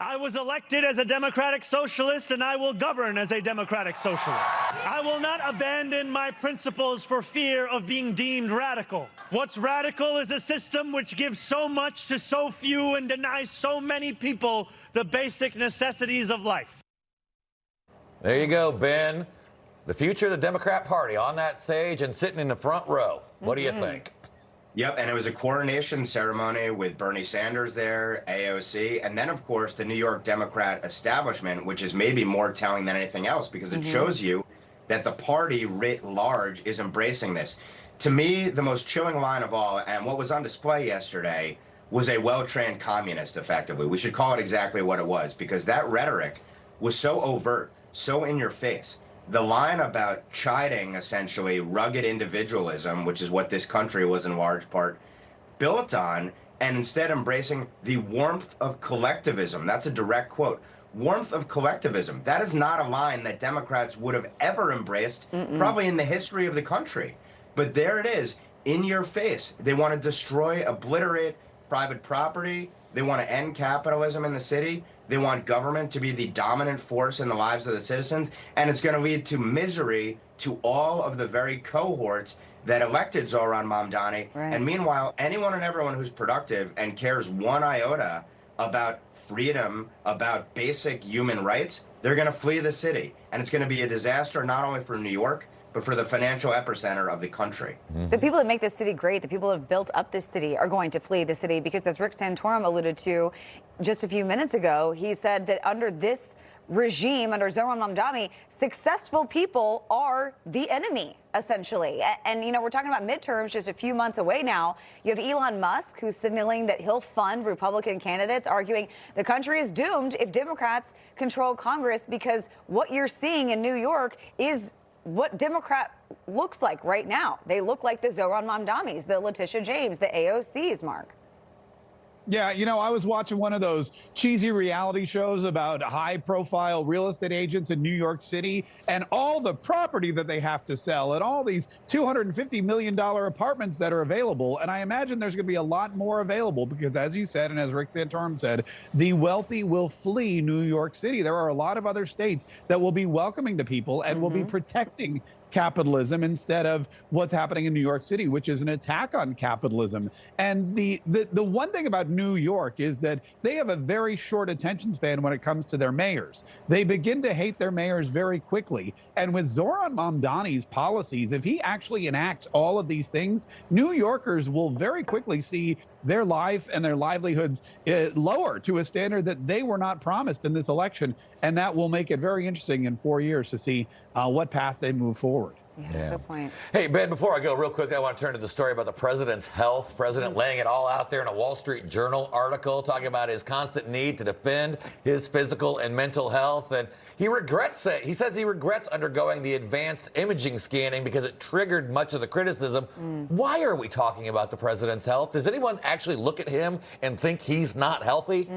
I was elected as a democratic socialist, and I will govern as a democratic socialist. I will not abandon my principles for fear of being deemed radical. What's radical is a system which gives so much to so few and denies so many people the basic necessities of life. There you go, Ben. The future of the Democrat Party on that stage and sitting in the front row. What do you think? Yep, and it was a coronation ceremony with Bernie Sanders there, AOC, and then, of course, the New York Democrat establishment, which is maybe more telling than anything else because it shows you that the party writ large is embracing this. To me, the most chilling line of all, and what was on display yesterday, was a well-trained communist, effectively. We should call it exactly what it was, because that rhetoric was so overt, so in your face. The line about chiding, essentially, rugged individualism, which is what this country was in large part built on, and instead embracing the warmth of collectivism. That's a direct quote. Warmth of collectivism. That is not a line that Democrats would have ever embraced, probably in the history of the country. But there it is, in your face. They want to destroy, obliterate private property. They want to end capitalism in the city. They want government to be the dominant force in the lives of the citizens. And it's going to lead to misery to all of the very cohorts that elected Zohran Mamdani. Right. And meanwhile, anyone and everyone who's productive and cares one iota about freedom, about basic human rights, they're going to flee the city. And it's going to be a disaster not only for New York, but for the financial epicenter of the country. The people that make this city great, the people that have built up this city are going to flee the city because, as Rick Santorum alluded to just a few minutes ago, he said that under this regime, under Zohran Mamdani, successful people are the enemy, essentially. And, you know, we're talking about midterms just a few months away now. You have Elon Musk, who's signaling that he'll fund Republican candidates, arguing the country is doomed if Democrats control Congress, because what you're seeing in New York is what Democrat looks like right now. They look like the Zohran Mamdanis, the Letitia James, the AOCs, Mark. Yeah, you know, I was watching one of those cheesy reality shows about high-profile real estate agents in New York City and all the property that they have to sell and all these $250 million apartments that are available. And I imagine there's going to be a lot more available because, as you said, and as Rick Santorum said, the wealthy will flee New York City. There are a lot of other states that will be welcoming to people and will be protecting capitalism instead of what's happening in New York City, which is an attack on capitalism. And the one thing about New York is that they have a very short attention span when it comes to their mayors. They begin to hate their mayors very quickly. And with Zohran Mamdani's policies, if he actually enacts all of these things, New Yorkers will very quickly see their life and their livelihoods lower to a standard that they were not promised in this election. And that will make it very interesting in 4 years to see what path they move forward. Yeah, good point. Hey, Ben, before I go real quick, I want to turn to the story about the president's health. President laying it all out there in a Wall Street Journal article, talking about his constant need to defend his physical and mental health. And he says he regrets undergoing the advanced imaging scanning because it triggered much of the criticism. Why are we talking about the president's health? Does anyone actually look at him and think he's not healthy?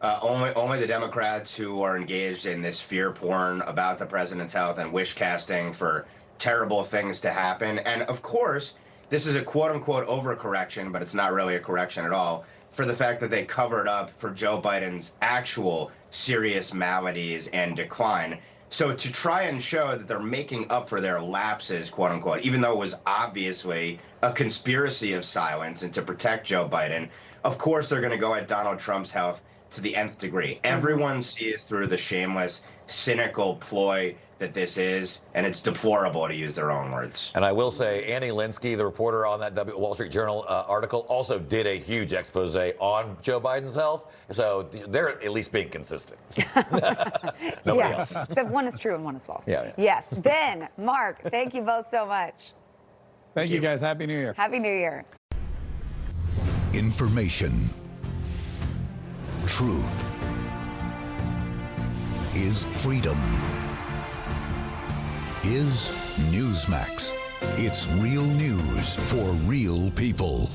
Only the Democrats who are engaged in this fear porn about the president's health and wish casting for terrible things to happen. And of course, this is a quote unquote overcorrection, but it's not really a correction at all, for the fact that they covered up for Joe Biden's actual serious maladies and decline. So to try and show that they're making up for their lapses, quote unquote, even though it was obviously a conspiracy of silence and to protect Joe Biden, of course they're going to go at Donald Trump's health to the nth degree. Everyone sees through the shameless, cynical ploy that this is, and it's deplorable, to use their own words. And I will say, Annie Linsky, the reporter on that Wall Street Journal article, also did a huge expose on Joe Biden's health. So they're at least being consistent. Nobody else. Except one is true and one is false. Yeah. Yes. Ben, Mark, thank you both so much. Thank you, guys. Happy New Year. Happy New Year. Information. Truth is freedom. Is Newsmax. It's real news for real people.